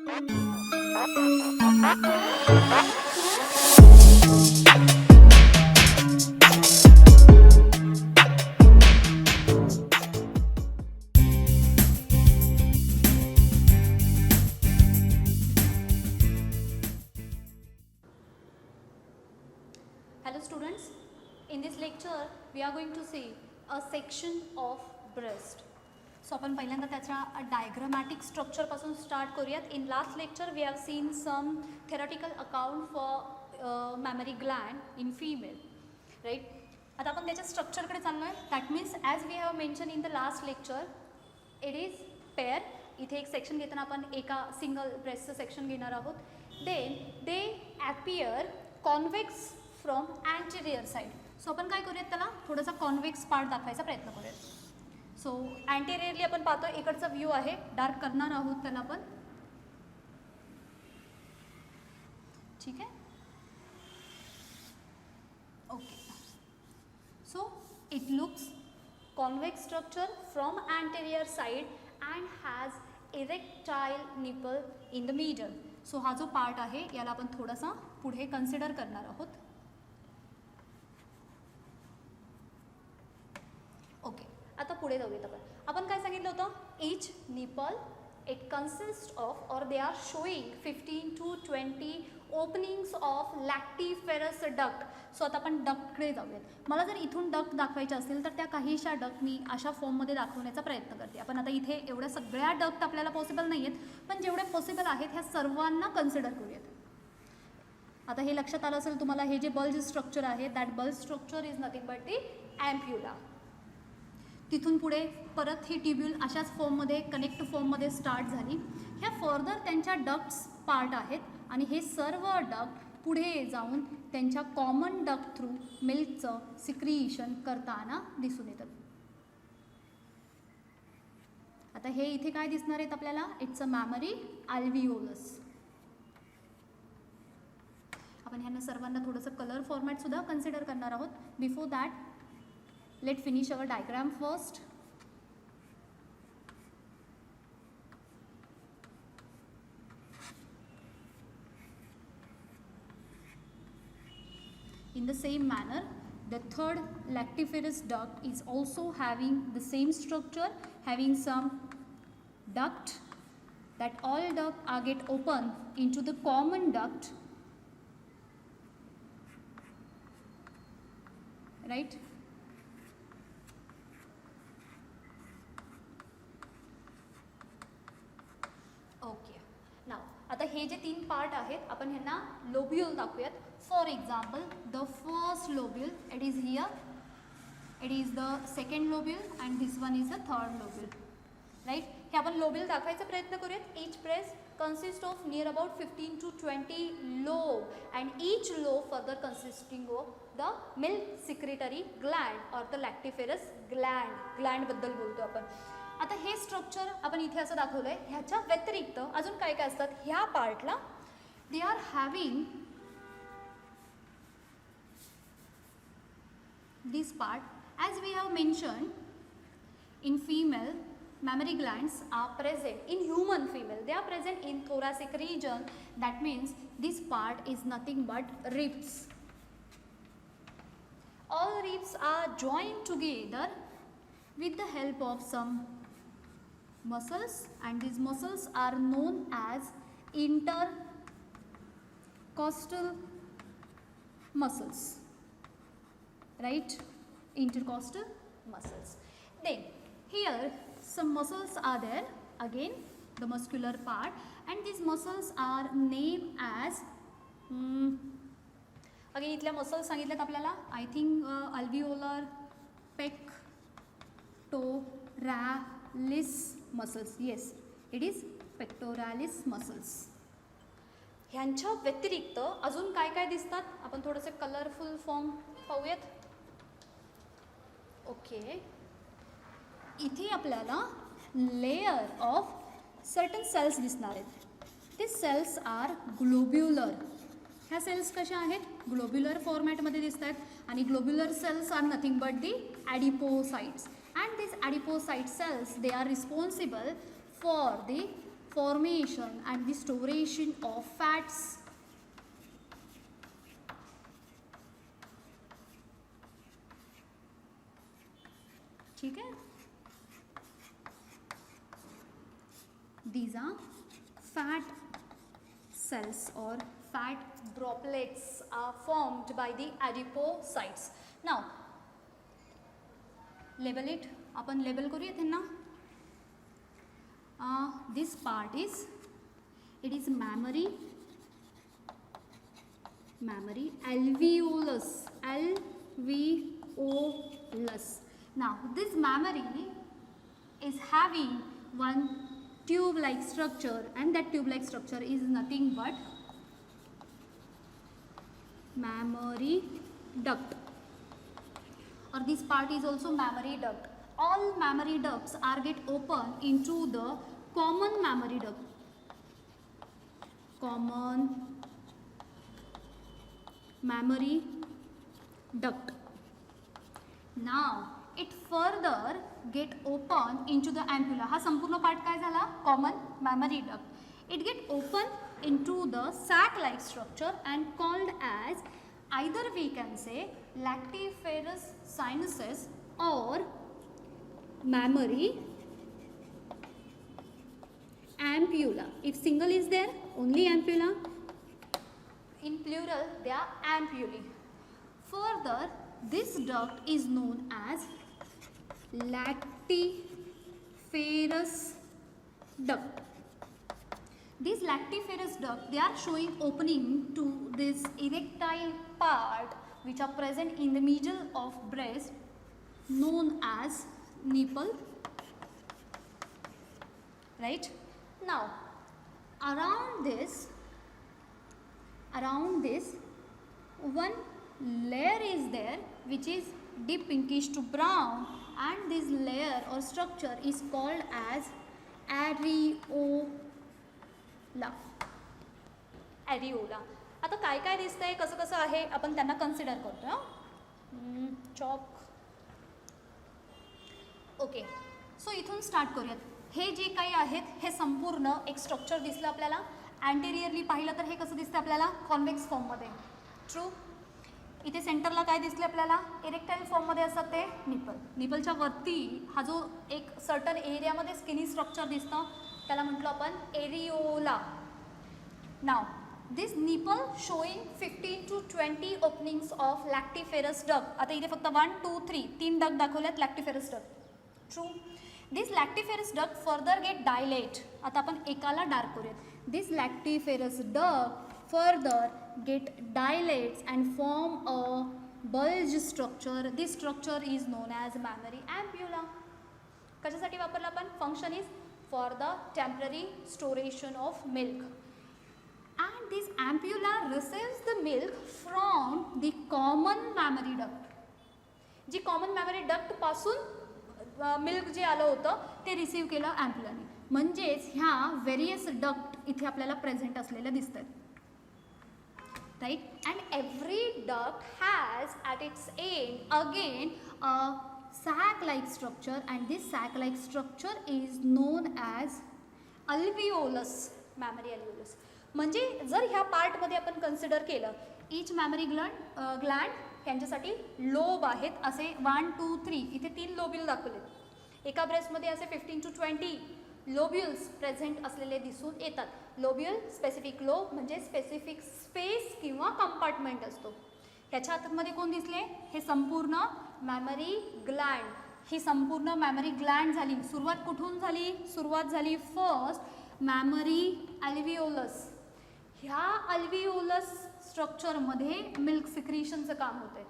Hello students, in this lecture we are going to see a section of breast. So आपण पहिल्यांदा त्याच्या diagrammatic structure पासून start करूयात. In last lecture we have seen some theoretical account for mammary gland in female, right. आता आपण त्याच्या स्ट्रक्चरकडे चाललो आहे. That means as we have mention in the last lecture it is pair. इथे एक सेक्शन घेताना आपण एका सिंगल ब्रेस्टचं सेक्शन घेणार आहोत. Then they appear convex from anterior side. So आपण काय करूयात, त्याला थोडासा कॉन्व्हेक्स पार्ट दाखवायचा प्रयत्न करूयात. सो अँटेरियरली आपण पाहतो इकडचा व्ह्यू आहे, डार्क करणार आहोत त्याला आपण. ठीक आहे, okay. So it looks convex structure from anterior side and has erectile nipple in the middle. So हा जो पार्ट आहे याला आपण थोडासा पुढे कन्सिडर करणार आहोत. ओके, आता पुढे जाऊयात आपण. आपण काय सांगितलं होतं, each nipple it consist of or they are showing 15 to 20 openings of lactiferous duct. So आता आपण डक्टकडे जाऊयात. मला जर इथून डक्ट दाखवायचे असतील तर त्या काहीशा डक्ट मी अशा फॉर्ममध्ये दाखवण्याचा प्रयत्न करते. आपण आता इथे एवढ्या सगळ्या डक्ट आपल्याला पॉसिबल नाही आहेत, पण जेवढे पॉसिबल आहेत ह्या सर्वांना कन्सिडर करूयात. आता हे लक्षात आलं असेल तुम्हाला, हे जे बल्ज स्ट्रक्चर आहे that bulge structure is nothing but the ampulla. तिथून पुढे परत ही ट्युब्यूल अशाच फॉर्ममध्ये कनेक्ट फॉर्ममध्ये स्टार्ट झाली. ह्या फर्दर त्यांच्या डक्ट्स पार्ट आहेत आणि हे सर्व डक्ट पुढे जाऊन त्यांच्या कॉमन डक्ट थ्रू मिल्कचं सिक्रिएशन करताना दिसून येतात. आता हे इथे काय दिसणार आहेत आपल्याला, इट्स अ मॅमरी अल्व्हिओलस. आपण ह्यांना सर्वांना थोडंसं कलर फॉर्मॅटसुद्धा कन्सिडर करणार आहोत. Before that let's finish our diagram first. In the same manner, the third lactiferous duct is also having the same structure, having some duct, that all duct are get open into the common duct, right? Okay, now आता हे जे तीन part आहेत आपण ह्यांना lobule दाखवूयात. For example the first lobule, it is here, it is the second lobule and this one is the third lobule, right. हे आपण लोब्यूल दाखवायचा प्रयत्न करूयात. Each breast consist of near about 15 to 20 lobe and each lobe further consisting of the milk secretory gland or the lactiferous gland बद्दल बोलतो आपण. आता हे स्ट्रक्चर आपण इथे असं दाखवलं आहे. ह्याच्या व्यतिरिक्त अजून काय काय असतात ह्या पार्टला, they are having this part. As we have mentioned in female mammary glands are present in human female, they are present in thoracic region. That means this part is nothing but ribs. All ribs are joined together with the help of some muscles and these muscles are known as intercostal muscles, right? Intercostal muscles. Then here some muscles are there, again the muscular part, and these muscles are named as again इथल्या muscles सांगितल्यात आपल्याला. I think alveolar pectoralis muscles. Yes, it is pectoralis muscles. ह्यांच्या व्यतिरिक्त अजून काय काय दिसतात आपण थोडेसे कलरफुल फॉर्म पाहूयात. ओके, इथे आपल्याला लेयर ऑफ सर्टन सेल्स दिसणार आहेत. ते सेल्स आर ग्लोब्युलर. ह्या सेल्स कशा आहेत, ग्लोब्युलर फॉर्मॅटमध्ये दिसत आहेत आणि globular cells are nothing but the adipocytes and this adipocyte cells they are responsible for formation and the storation of fats. ठीक है, these are fat cells or fat droplets are formed by the adipocytes. Now label it, आपण label करूया त्यांना. This part is, it is mammary alveolus. Now this mammary is having one tube like structure, and that tube like structure is nothing but mammary duct, or this part is also mammary duct. All mammary ducts are get open into the common mammary duct. Common mammary duct. Now it further get open into the ampulla. हा संपूर्ण part काय झाला? Common mammary duct. It get open into the sac-like structure and called as, either we can say lactiferous sinuses or mammary ampulla. If single is there, only ampulla. In plural, they are ampullae. Further, this duct is known as lactiferous duct. These lactiferous duct, they are showing opening to this erectile part which are present in the middle of breast, known as nipple. Right? Now, around this one layer is there which is deep pinkish to brown, and this layer or structure is called as areola. आता काय काय दिसतंय, कसं कसं आहे, आपण त्यांना consider करतो. चॉक. ओके, सो इथून स्टार्ट करूयात. हे जे काही आहेत हे संपूर्ण एक स्ट्रक्चर दिसलं आपल्याला. अँटेरियरली पाहिलं तर हे कसं दिसतं आपल्याला? कॉन्व्हेक्स फॉर्ममध्ये. ट्रू. इथे सेंटरला काय दिसले आपल्याला? इरेक्टाईल फॉर्ममध्ये असतात ते निपल. निपलच्या वरती हा जो एक सर्टन एरियामध्ये स्किनी स्ट्रक्चर दिसतं त्याला म्हटलं आपण areola. Now this nipple showing 15 to 20 openings of lactiferous duct. आता इथे फक्त 1 2 3 3 डक्ट दाखवल्यात lactiferous duct. True. This lactiferous duct further get dilate. आता आपण एकाला डार्क करूयात. This lactiferous duct further get dilates and form a bulge structure. This structure is known as mammary ampulla. कशासाठी वापरला आपण? Function is for the temporary storation of milk. And this ampulla receives the milk from the common mammary duct. जी common mammary duct पासून milk जे आलं होतं ते receive केलं ampullaने. म्हणजेच ह्या व्हेरियस डक्ट इथे आपल्याला प्रेझेंट असलेल्या दिसतात. Right? And every duct has at its end again a sac-like structure, and this sac-like structure is known as alveolus, mammary alveolus. म्हणजे जर ह्या पार्टमध्ये आपण कन्सिडर केलं, each mammary gland यांच्यासाठी लोब आहेत असे 1 2 3 इथे 3 लोब्यूल दाखवले. एका ब्रेस्टमध्ये असे 15 to 20 लोब्युल्स प्रेझेंट असलेले दिसून येतात. लोब्युल स्पेसिफिक लोब म्हणजे स्पेसिफिक स्पेस किंवा कंपार्टमेंट असतो. ह्याच्या आतमध्ये कोण दिसले? हे संपूर्ण मॅमरी ग्लँड. ही संपूर्ण मॅमरी ग्लँड झाली. सुरुवात कुठून झाली? सुरुवात झाली फर्स्ट मॅमरी अल्व्हिओलस. ह्या अल्व्हिओलस स्ट्रक्चरमध्ये मिल्क सिक्रिशनचं काम होतं.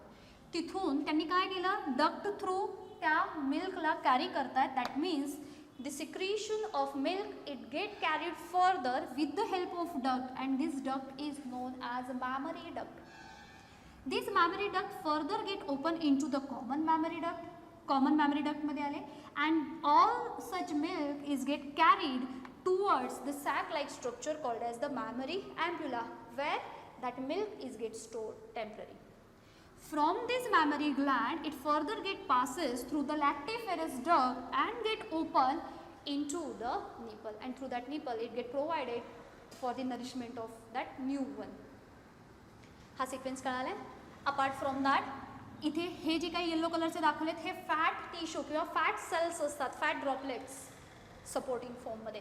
तिथून त्यांनी काय केलं? डक्ट थ्रू त्या मिल्कला कॅरी करतात. That means the secretion of milk, it get carried further with the help of duct, and this duct is known as a mammary duct. This mammary duct further get open into the common mammary duct. Common mammary duct मध्ये आले, and all such milk is get carried towards the sac-like structure called as the mammary ampulla, where that milk is get stored temporarily. From this mammary gland, it further get passes through the lactiferous duct and get open into the nipple and through that nipple it get provided for the nourishment of that new one. हा sequence कळाला आहे. Apart from that इथे हे जे काही yellow कलरचे दाखवलेत हे फॅट टिश्यू किंवा फॅट सेल्स असतात, फॅट ड्रॉपलेट्स सपोर्टिंग फॉर्ममध्ये.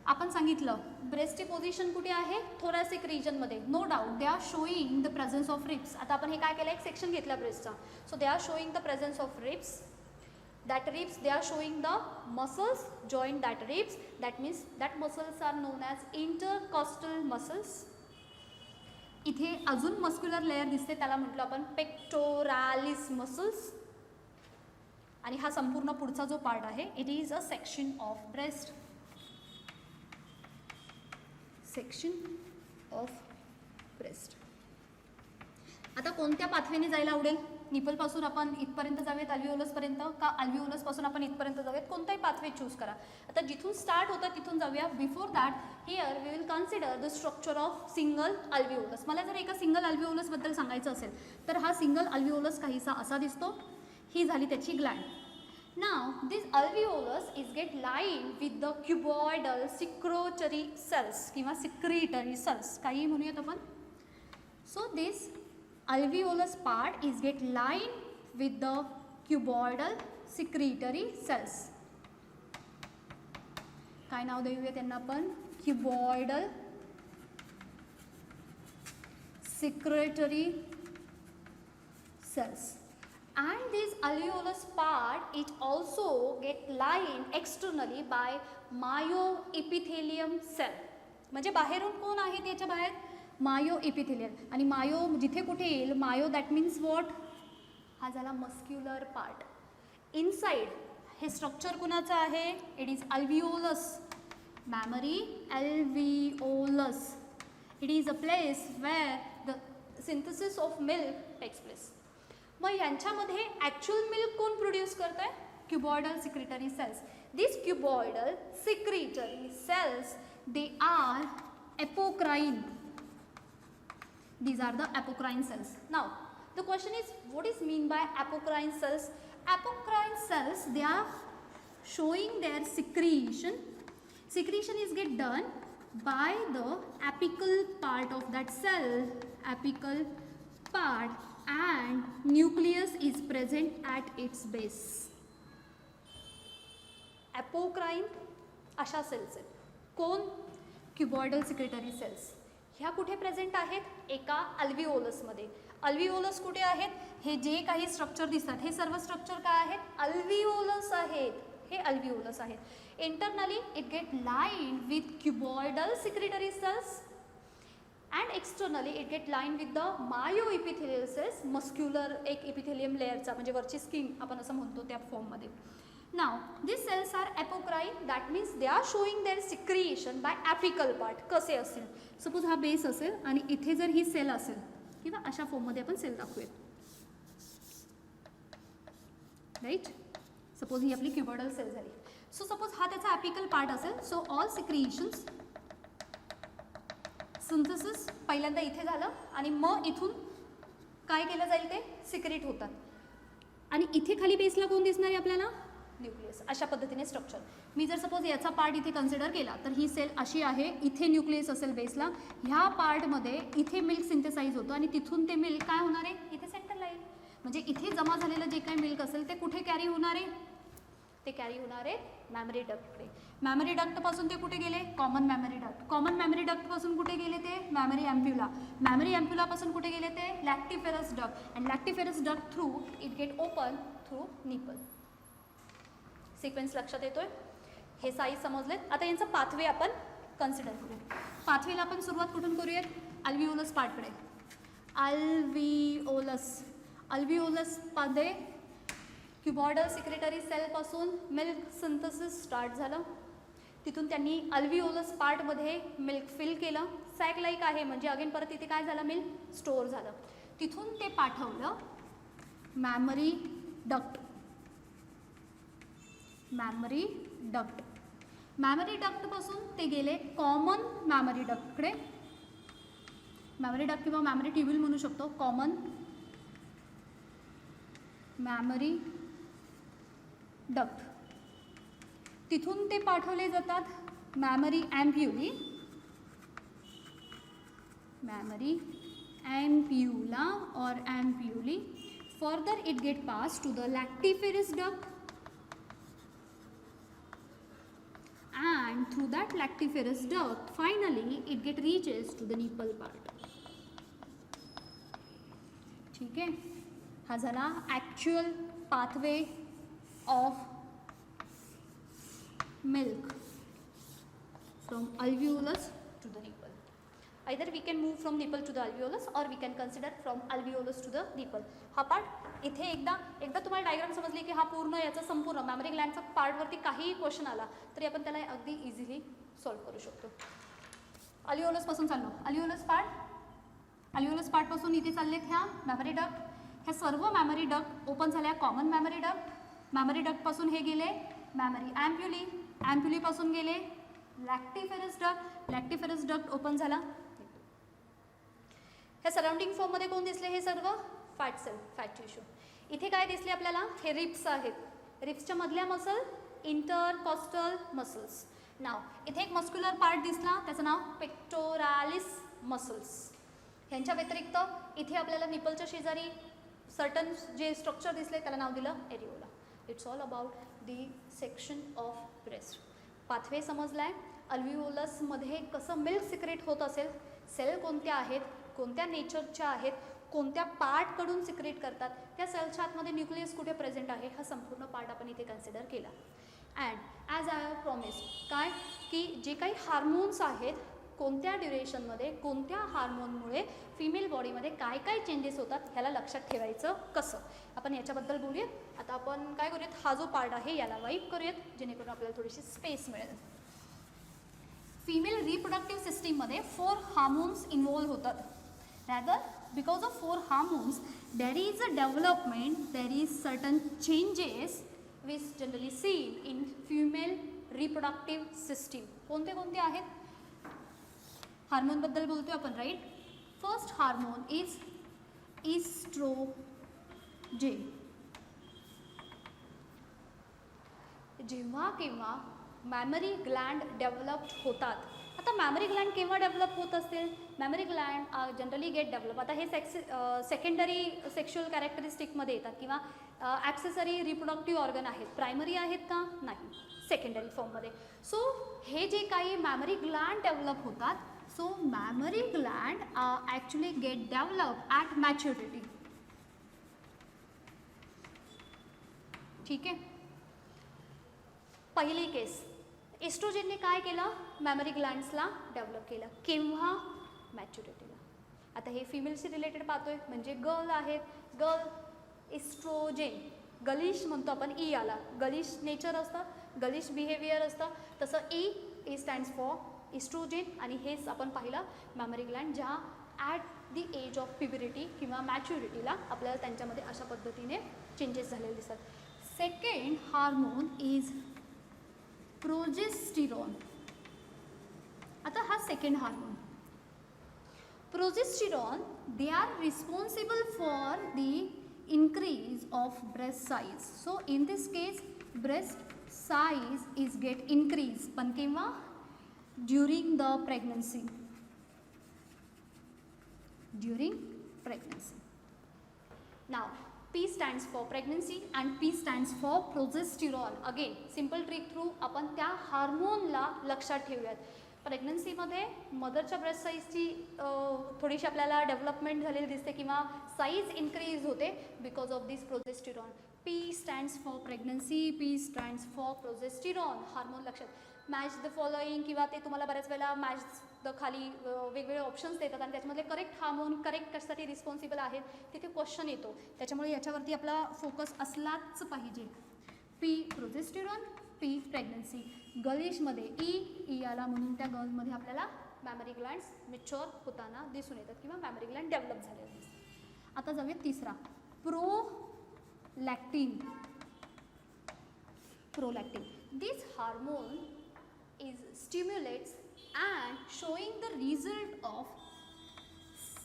आपण सांगितलं ब्रेस्टची पोझिशन कुठे आहे, थोरॅसिक रिजनमध्ये. No doubt they are showing the presence of ribs. आता आपण हे काय केलं, एक सेक्शन घेतला ब्रेस्टचा. So they are showing the presence of ribs. That ribs, they are showing the muscles join that ribs. That means that muscles are known as intercostal muscles. इथे अजून मस्क्युलर लेयर दिसते, त्याला म्हटलं आपण पेक्टोरालिस मसल्स. आणि हा संपूर्ण पुढचा जो पार्ट आहे it is a section of breast. Section of breast. आता कोणत्या पाथवेने जायला आवडेल, निपलपासून आपण इथपर्यंत जाऊयात अल्व्हिओलसपर्यंत, का अल्व्हिओलसपासून आपण इथपर्यंत जाऊयात, कोणताही पाथवे चूज करा. आता जिथून स्टार्ट होतं तिथून जाऊया. Before that here we will consider the structure of single alveolus. मला जर एका सिंगल अल्व्हिओलसबद्दल सांगायचं असेल तर हा सिंगल अल्व्हिओलस काहीसा असा दिसतो. ही झाली त्याची gland. Now this alveolus is get line with the cuboidal secretory cells किंवा सिक्रिटरी सेल्स, काही म्हणूयात आपण. So this alveolus part is get lined with the cuboidal secretory cells. काय नाव देऊया त्यांना आपण, cuboidal secretory cells. And this alveolus part it also get lined externally by myoepithelium cell. म्हणजे बाहेरून कोण आहे त्याच्या बाहेर, मायो एपिथेलियल. आणि मायो जिथे कुठे येईल, मायो दॅट मीन्स वॉट, हा झाला मस्क्युलर पार्ट. इनसाइड हे स्ट्रक्चर कुणाचं आहे, it is alveolus, mammary alveolus. It is a place where the synthesis of milk takes place. मग यांच्यामध्ये ॲक्च्युअल मिल्क कोण प्रोड्यूस करत आहे, cuboidal secretory cells. This cuboidal secretory cells they are apocrine. These are the apocrine cells. Now the question is, what is mean by apocrine cells? Apocrine cells, they are showing their secretion. Secretion is get done by the apical part of that cell, apical part, and nucleus is present at its base. Apocrine अशा cells आहेत. कोण, क्युबॉइडल secretory cells. ह्या कुठे present आहेत, एका अल्व्हिओलसमध्ये. अल्व्हिओलस कुठे आहेत, हे जे काही स्ट्रक्चर दिसतात हे सर्व स्ट्रक्चर काय आहेत, अल्व्हिओलस आहेत. हे अल्व्हिओलस आहेत. Internally it get line with cuboidal secretory cells and externally it get line with the myoepithelial cells. Muscular एक इपिथेलियम लेअरचा म्हणजे वरची स्किन आपण असं म्हणतो त्या फॉर्ममध्ये. Now these cells are apocrine, that means they are showing their secretion by apical part. कसे असेल, सपोज हा बेस असेल आणि इथे जर ही सेल असेल किंवा अशा फॉर्ममध्ये आपण सेल दाखवूयात, राईट. सपोज ही आपली क्युबॉइडल सेल झाली. सो सपोज हा त्याचा apical पार्ट असेल. सो ऑल सिक्रिएशन्स, सिंथेसिस पहिल्यांदा इथे झालं आणि मग इथून काय केलं जाईल, ते सिक्रेट होतात. आणि इथे खाली बेसला कोण दिसणार आहे आपल्याला, न्यूक्लियस. अशा पद्धतीने स्ट्रक्चर. मी जर सपोज याचा पार्ट इथे कन्सिडर केला तर ही सेल अशी आहे, इथे न्यूक्लियस असेल बेसला. ह्या पार्टमध्ये इथे मिल्क सिंथेसाइज होतं आणि तिथून ते मिल्क काय होणार आहे, इथे सेंटरला येईल. म्हणजे इथे जमा झालेलं जे काही मिल्क असेल ते कुठे कॅरी होणार आहे, ते कॅरी होणार आहे मॅमरी डक्टकडे. मॅमरी डक्टपासून ते कुठे गेले, common mammary duct. Common mammary डक्टपासून कुठे गेले ते मॅमरी ॲम्प्युला. मॅमरी ॲम्प्युलापासून कुठे गेले ते lactiferous duct. And lactiferous duct through it get open through nipple. Sequence लक्षात येतोय, हे साईज समजलेत. आता यांचा पाथवे आपण कन्सिडर करूया. पाथवेला आपण सुरुवात कुठून करूयात, अल्व्हिओलस पार्टकडे. अल्व्हिओलस, अल्व्हिओलसमध्ये क्युबॉइडल सिक्रेटरी सेलपासून मिल्क सिंथेसिस स्टार्ट झालं. तिथून त्यांनी अल्व्हिओलस पार्टमध्ये मिल्क फिल केलं. सॅक लाईक आहे म्हणजे अगेन परत तिथे काय झालं, मिल्क स्टोअर झालं. तिथून ते पाठवलं mammary duct. Mammary duct, mammary डक्टपासून ते गेले कॉमन मॅमरी डक्टकडे. मॅमरी डक्ट किंवा मॅमरी ट्युब्यूल म्हणू शकतो, कॉमन मॅमरी डक्ट. तिथून ते पाठवले जातात mammary ampullae, mammary ampulla or ampullae. Further it get passed to the lactiferous duct, and through that lactiferous duct finally it get reaches to the nipple part. ठीक है, हा झाला actual pathway of milk from alveolus to the nipple. Either we can move from nipple to the alveolus or we can consider from alveolus to the nipple. हा part इथे एकदा तुम्हाला diagram समजली की हा पूर्ण याचा संपूर्ण मॅमरी ग्लँडचा पार्टवरती काहीही क्वेश्चन आला तरी आपण त्याला अगदी इझिली सॉल्व्ह करू शकतो. अल्व्हिओलसपासून चाललो, अल्व्हिओलस पार्टपासून इथे चाललेत ह्या मॅमरी डक्ट. ह्या सर्व मॅमरी डक्ट ओपन झाल्या कॉमन मॅमरी डक्ट. मॅमरी डक्टपासून हे गेले मॅमरी ॲम्प्युली, ॲम्प्युलीपासून गेले लॅक्टिफेरस डक्ट, लॅक्टिफेरस डक्ट ओपन झाला. ह्या सराउंडिंग फॉर्ममध्ये कोण दिसले? हे सर्व फॅट सेल, फॅट टिश्यू. इथे काय दिसले आपल्याला? हे रिप्स आहेत. रिप्सच्या मधल्या मसल इंटरकॉस्टल मसल्स. नाव इथे एक मस्क्युलर पार्ट दिसला त्याचं नाव पेक्टोरालिस मसल्स. ह्यांच्या व्यतिरिक्त इथे आपल्याला निपलच्या शेजारी सर्टन जे स्ट्रक्चर दिसले त्याला नाव दिलं areola. It's all about the section of breast. Pathway समजलाय. अल्व्हिओलसमध्ये कसं मिल्क सिक्रेट होत असेल, सेल कोणत्या आहेत, कोणत्या नेचरच्या आहेत, कोणत्या पार्टकडून सिक्रेट करतात, त्या सेलच्या आतमध्ये न्यूक्लियस कुठे प्रेझेंट आहे, हा संपूर्ण पार्ट आपण इथे कन्सिडर केला. And as I have promise काय की जे काही हार्मोन्स आहेत कोणत्या ड्युरेशनमध्ये कोणत्या हार्मोनमुळे फिमेल बॉडीमध्ये काय काय चेंजेस होतात ह्याला लक्षात ठेवायचं कसं, आपण याच्याबद्दल बोलूयात. आता आपण काय करूयात, हा जो पार्ट आहे याला वाईप करूयात जेणेकरून आपल्याला थोडीशी स्पेस मिळेल. फिमेल रिप्रोडक्टिव्ह सिस्टीममध्ये 4 हार्मोन्स इन्व्हॉल्व होतात. Rather, because of 4 hormones, there is a development, there is certain changes which generally seen in female reproductive system. कोणते कोणते आहेत? हार्मोनबद्दल बोलतोय आपण, right. First hormone is oestrogen. जेव्हा केव्हा मॅमरी ग्लँड डेव्हलप्ड होतात. आता मॅमरी ग्लँड केव्हा डेव्हलप होत असतील? Mammary gland generally get develop. आता हे सेकंडरी सेक्शुअल कॅरेक्टरिस्टिकमध्ये येतात किंवा ॲक्सेसरी रिप्रोडक्टिव्ह ऑर्गन आहेत. प्रायमरी आहेत का? नाही, सेकंडरी फॉर्ममध्ये. सो हे जे काही मॅमरी ग्लँड डेव्हलप होतात, so mammary gland actually get develop at maturity. ठीक आहे. पहिली केस, एस्ट्रोजेनने काय केलं? मॅमरी ग्लँड्सला डेव्हलप केलं. केव्हा? मॅच्युरिटीला. आता हे फिमेलशी रिलेटेड पाहतोय म्हणजे गर्ल आहेत. गर्ल एस्ट्रोजेन, गलिश म्हणतो आपण, ई आला, गलिश नेचर असतं, गलिश बिहेवियर असतं. तसं ई स्टँड्स फॉर एस्ट्रोजेन. आणि हेच आपण पाहिलं मॅमरी ग्लँड ज्या at the age of puberty किंवा मॅच्युरिटीला आपल्याला त्यांच्यामध्ये अशा पद्धतीने चेंजेस झालेले दिसतात. Second hormone is progesterone. आता हा second hormone progesterone, they are responsible for the increase of breast size. So in this case breast size is get increase. पण केव्हा? during the pregnancy. During pregnancy. Now P stands for pregnancy and P stands for progesterone. Again simple trick through आपण त्या हार्मोनला लक्षात ठेवूयात. प्रेग्नन्सीमध्ये मदरच्या breast साईजची थोडीशी आपल्याला development झालेली दिसते किंवा साईज इन्क्रीज होते because of this progesterone. P stands for pregnancy, P stands for progesterone. Hormone लक्षात. मॅच द फॉलोईंग किंवा ते तुम्हाला बऱ्याच वेळेला मॅच द खाली वेगवेगळे ऑप्शन्स देतात आणि त्याच्यामधले करेक्ट हार्मोन करेक्ट कशासाठी रिस्पॉन्सिबल आहेत तिथे क्वेश्चन येतो. त्याच्यामुळे याच्यावरती आपला फोकस असलाच पाहिजे. P progesterone, P pregnancy. गर्लिशमध्ये ई आला म्हणून त्या गर्लमध्ये आपल्याला मॅमरी ग्लँड्स मॅच्युअर होताना दिसून येतात किंवा मॅमरी ग्लँड डेव्हलप झालेले दिसतात. आता जाऊया तिसरा, prolactin. Prolactin, this hormone is stimulates and showing the result of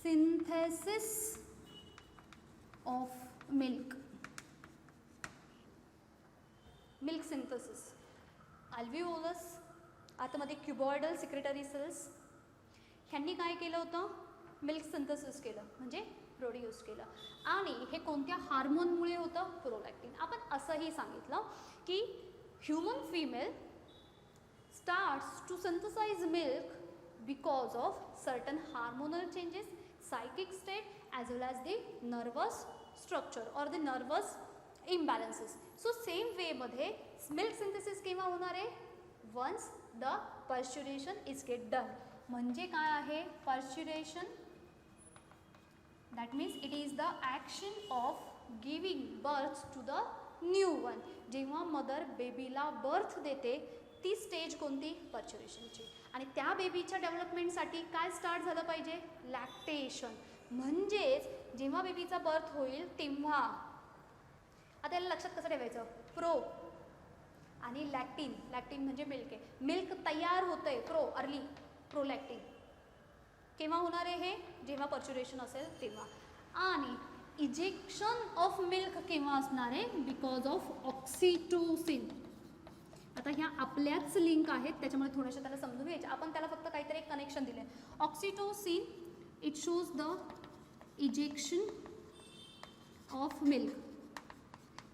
synthesis of milk synthesis. Alveolus, आतमध्ये क्युबॉइडल सिक्रेटरी सेल्स. ह्यांनी काय केलं होतं, मिल्क सिंथेसिस केलं, म्हणजे प्रोड्यूस केलं. आणि हे कोणत्या हार्मोनमुळे होतं, प्रोलॅक्टिन. आपण असंही सांगितलं की human female starts to synthesize milk because of certain hormonal changes, psychic state as well as the nervous structure or the nervous imbalances. So same way मध्ये milk synthesis केव्हा होणार आहे, once the parturition is get done. म्हणजे काय आहे parturition, that means it is the action of giving birth to the new one. जेव्हा mother बेबीला birth देते ती स्टेज कोणती, पर्च्युरेशनची. आणि त्या बेबीच्या डेव्हलपमेंटसाठी काय स्टार्ट झालं पाहिजे, लॅक्टेशन. म्हणजेच जेव्हा बेबीचा बर्थ होईल तेव्हा, आता याला लक्षात कसं ठेवायचं, प्रो आणि लॅक्टिन. लॅक्टिन म्हणजे मिल्क आहे, मिल्क तयार होतं आहे, प्रो अर्ली प्रोलॅक्टिन. केव्हा होणार आहे हे, जेव्हा पर्च्युरेशन असेल तेव्हा. आणि इजेक्शन ऑफ मिल्क केव्हा असणार आहे, बिकॉज ऑफ ऑक्सिटोसिन. आता ह्या आपल्याच लिंक आहेत त्याच्यामुळे थोड्याशा त्याला समजून घ्यायचे. आपण त्याला फक्त काहीतरी एक कनेक्शन दिले. Oxytocin it shows the ejection of milk.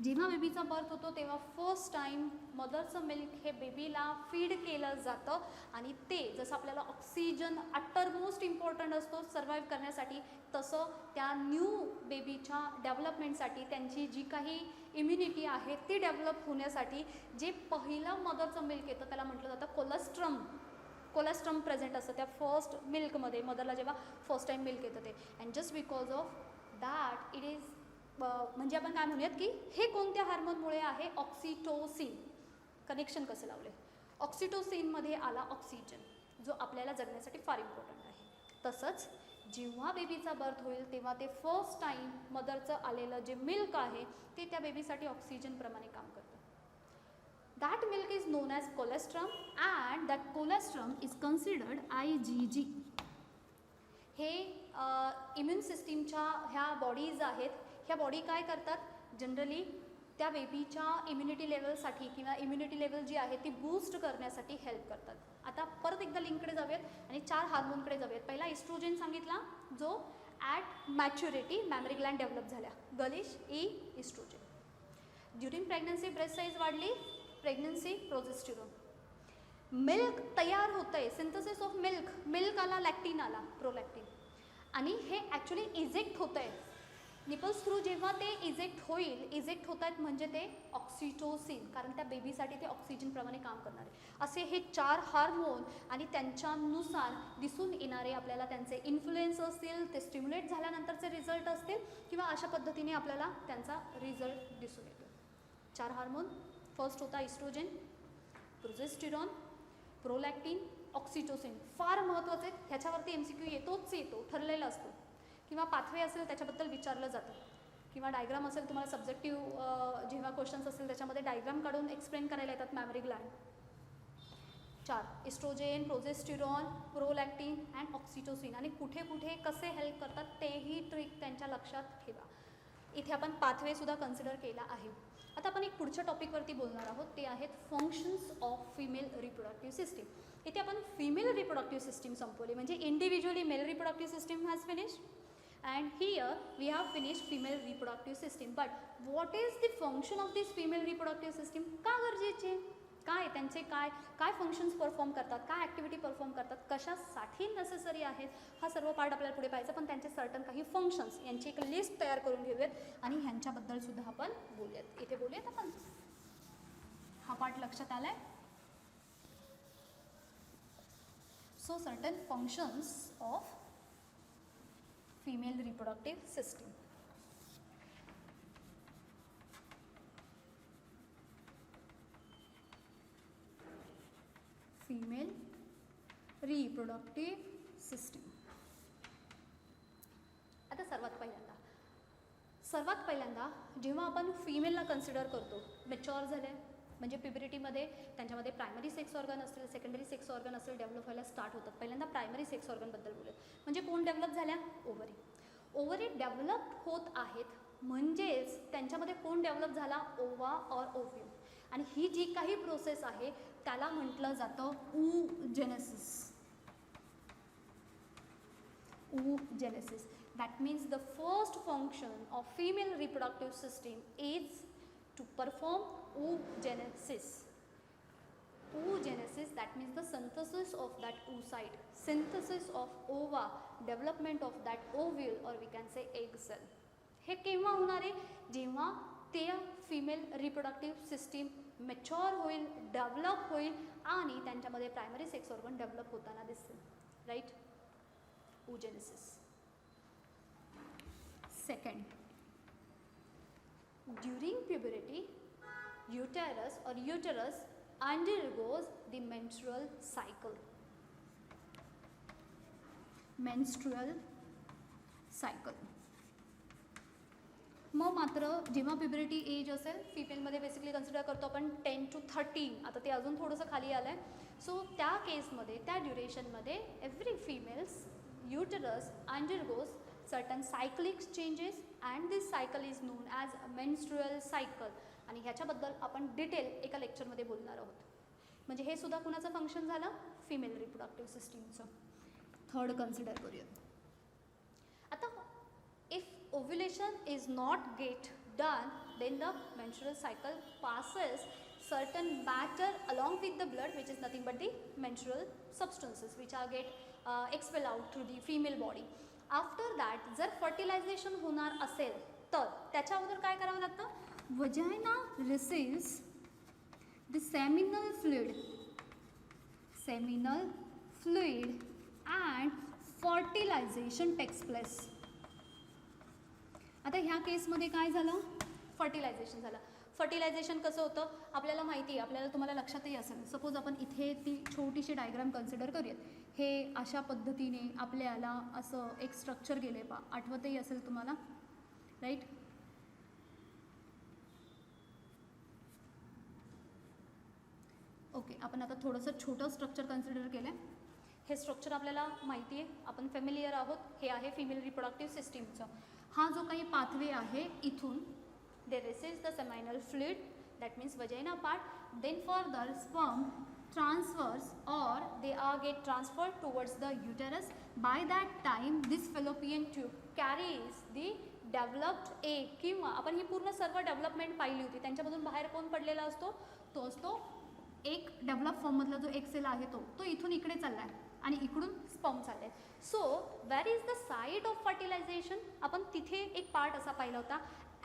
जेव्हा बेबीचा बर्थ होतो तेव्हा फर्स्ट टाईम मदरचं मिल्क हे बेबीला फीड केलं जातं. आणि ते जसं आपल्याला ऑक्सिजन अट्टर मोस्ट इम्पॉर्टंट असतो सर्वाईव्ह करण्यासाठी, तसं त्या न्यू बेबीच्या डेव्हलपमेंटसाठी त्यांची जी काही इम्युनिटी आहे ती डेव्हलप होण्यासाठी जे पहिलं मदरचं मिल्क येतं त्याला म्हटलं जातं कोलेस्ट्रम. कोलेस्ट्रम प्रेझेंट असतं त्या फर्स्ट मिल्कमध्ये, मदरला जेव्हा फर्स्ट टाईम मिल्क येतं ते. And just because of that it is, म्हणजे आपण काय म्हणूयात की हे कोणत्या हार्मोनमुळे आहे, ऑक्सिटोसिन. कनेक्शन कसं लावले, ऑक्सिटोसिनमध्ये आला ऑक्सिजन जो आपल्याला जगण्यासाठी फार इम्पॉर्टंट आहे. तसंच जेव्हा बेबीचा बर्थ होईल तेव्हा ते फर्स्ट टाईम मदरचं आलेलं जे मिल्क आहे ते त्या बेबीसाठी ऑक्सिजनप्रमाणे काम करतं. That milk is non as colostrum and that colostrum is considered IgG. हे इम्युन सिस्टीमच्या ह्या बॉडीज आहेत, ह्या बॉडी काय करतात, जनरली त्या बेबीच्या इम्युनिटी लेवलसाठी किंवा इम्युनिटी लेवल जी आहे ती बूस्ट करण्यासाठी हेल्प करतात. आता परत एकदा लिंककडे जाऊयात आणि 4 हार्मोनकडे जाऊयात. पहिला इस्ट्रोजेन सांगितला जो at maturity mammary gland develop झाल्या, girlish estrogen. During pregnancy breast size वाढली, प्रेग्नन्सी प्रोजेस्टेरॉन. मिल्क तयार होतं आहे, सिंथेसिस ऑफ मिल्क, मिल्क आला, लॅक्टिन आला, प्रोलॅक्टिन. आणि हे ॲक्च्युली इजेक्ट होतं आहे निपल्स थ्रू. जेव्हा ते इजेक्ट होईल, इजेक्ट होत आहेत म्हणजे ते ऑक्सिटोसिन, कारण त्या बेबीसाठी ते ऑक्सिजनप्रमाणे काम करणारे. असे हे 4 हार्मोन आणि त्यांच्यानुसार दिसून येणारे आपल्याला त्यांचे इन्फ्लुएन्स असतील, ते स्टिम्युलेट झाल्यानंतरचे रिझल्ट असतील किंवा अशा पद्धतीने आपल्याला त्यांचा रिझल्ट दिसून येतो. 4 हार्मोन, फर्स्ट होता इस्ट्रोजेन, प्रोजेस्टेरॉन, प्रोलॅक्टिन, ऑक्सिटोसिन. फार महत्त्वाचे आहेत, ह्याच्यावरती MCQ येतो, ठरलेलं असतं. किंवा पाथवे असेल त्याच्याबद्दल विचारलं जातं, किंवा डायग्राम असेल, तुम्हाला सब्जेक्टिव्ह जेव्हा क्वेश्चन्स असतील त्याच्यामध्ये डायग्राम काढून एक्सप्लेन करायला येतात memory Gland. 4 oestrogen, progesterone, prolactin and oxytocin. आणि कुठे कुठे कसे हेल्प करतात तेही ट्रिक त्यांच्या लक्षात ठेवा. इथे आपण पाथवेसुद्धा कन्सिडर केला आहे. आता आपण एक पुढच्या टॉपिकवरती बोलणार आहोत, ते आहेत functions of female reproductive system. इथे आपण फिमेल रिप्रोडक्टिव्ह सिस्टीम संपवली, म्हणजे individually male reproductive system has finished and here we have finished female reproductive system. But what is the function of this female reproductive system? का गरजेचे, काय त्यांचे काय functions perform करतात, काय ॲक्टिव्हिटी परफॉर्म करतात, कशासाठी नेसेसरी आहेत, हा सर्व पार्ट आपल्याला पुढे पाहायचा. पण त्यांचे सर्टन काही फंक्शन्स यांची एक लिस्ट तयार करून घेऊयात आणि ह्यांच्याबद्दल सुद्धा आपण बोलूयात. इथे बोलूयात आपण, हा पार्ट लक्षात आलाय. So certain functions of female reproductive system. Female reproductive system. आता सर्वात पहिल्यांदा जेव्हा आपण फिमेलला कन्सिडर करतो, मॅच्युअर झाले म्हणजे प्युबरिटीमध्ये त्यांच्यामध्ये प्रायमरी सेक्स ऑर्गन असेल, सेकंडरी सेक्स ऑर्गन असेल, डेव्हलप व्हायला स्टार्ट होतात. पहिल्यांदा प्रायमरी सेक्स ऑर्गनबद्दल बोलूया. म्हणजे कोण डेव्हलप झाल्या, ओव्हरी डेव्हलप होत आहेत. म्हणजेच त्यांच्यामध्ये कोण डेव्हलप झाला, ओवा ऑर ओव्ह्यूम. आणि ही जी काही प्रोसेस आहे त्याला म्हटलं जातं oogenesis. Oogenesis. That means the first function of female reproductive system is to perform oogenesis. Oogenesis, that means the synthesis of that oocyte, synthesis of ova, development of that ovule or we can say egg cell. हे केव्हा होणार आहे? जेव्हा ते female reproductive system mature होईल, develop होईल आणि त्यांच्यामध्ये प्रायमरी सेक्स ऑर्गन डेव्हलप होताना दिसेल. Right? oogenesis. Second, during puberty, uterus undergoes the menstrual cycle. Menstrual cycle. मग मात्र जेव्हा प्युबरिटी एज असेल, फिमेलमध्ये बेसिकली कन्सिडर करतो आपण 10 to 13, आता ते अजून थोडंसं खाली आलं आहे. सो त्या केसमध्ये, त्या ड्युरेशनमध्ये every females uterus undergoes certain cyclic changes and this cycle is known as menstrual cycle. आणि ह्याच्याबद्दल आपण डिटेल एका लेक्चरमध्ये बोलणार आहोत. म्हणजे हे सुद्धा कुणाचं फंक्शन झालं? फिमेल रिप्रोडक्टिव्ह सिस्टीमचं. थर्ड कन्सिडर करूया. आता if ovulation is not get done, then the menstrual cycle passes certain matter along with the blood, which is nothing but the menstrual substances which are get expelled out through the female body. After that जर fertilization होणार असेल तर त्याच्या अगोदर काय करावं लागतं? vagina receives the seminal fluid and fertilization takes place. आता ह्या केसमध्ये काय झालं? फर्टिलायझेशन झालं. फर्टिलायझेशन कसं होतं आपल्याला माहिती आहे, आपल्याला तुम्हाला लक्षातही असेल. सपोज आपण इथे ती छोटीशी डायग्राम कन्सिडर करूयात. हे अशा पद्धतीने आपल्याला असं एक स्ट्रक्चर गेले पा, आठवतही असेल तुम्हाला. राईट? ओके, आपण आता थोडंसं छोटं स्ट्रक्चर कन्सिडर केलं आहे. हे स्ट्रक्चर आपल्याला माहिती आहे, आपण फॅमिलियर आहोत. हे आहे फिमेल रिप्रोडक्टिव्ह सिस्टीमचं. हा जो काही पाथवे आहे इथून they receive the seminal fluid, that means vagina part, then further sperm transfers or they are get transferred towards the uterus. By that time this fallopian tube carries the developed egg. किंवा आपण ही पूर्ण सर्व development पाहिली होती. त्यांच्यामधून बाहेर कोण पडलेला असतो? तो असतो एक डेव्हलप फॉर्ममधला जो एक सेल आहे तो इथून इकडे चालला आहे आणि इकडून स्पर्म चालले. So where is the site of fertilization? आपण तिथे एक पार्ट असा पाहिला होता.